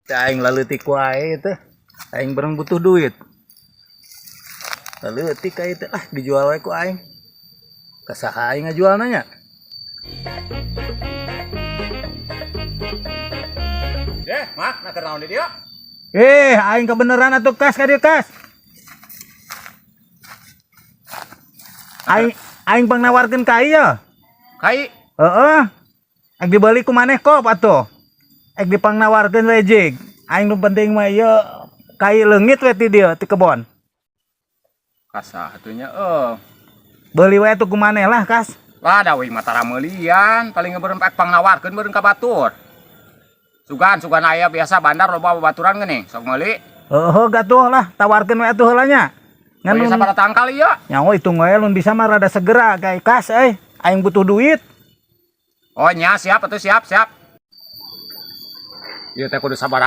Aing laleutik wae teh. Aing bareng butuh duit. Laleutik ka teh ah dijual wae ku aing. Kasaha aing ngajualna nya? Mak, nak naon di dia? Aing kebeneran atuh kas ka dieu kas. Aing pang nawarkeun ka ieu. Kai, Heeh. Ek dibeli ku maneh kop atuh. Ek dipang nawarkeun we jig. Aing nu penting mah ieu kai leungit we ti dieu ti kebon. kasah atunya Beli we atuh ku maneh lah kas. lah da wing mata ramelian, paling ngebeureum pek pang nawarkeun beureum ka batur. Sugan aya biasa bandar loba babaturan geuning, sok meuli. Heuh gatuh lah tawarkeun we atuh heula nya. Ngan sabaraha tangkal ieu? Nyawa hitung we mun bisa mah rada segera kayak kas aing butuh duit. Oh nya siap atuh siap. Ieu teh kudu sabaraha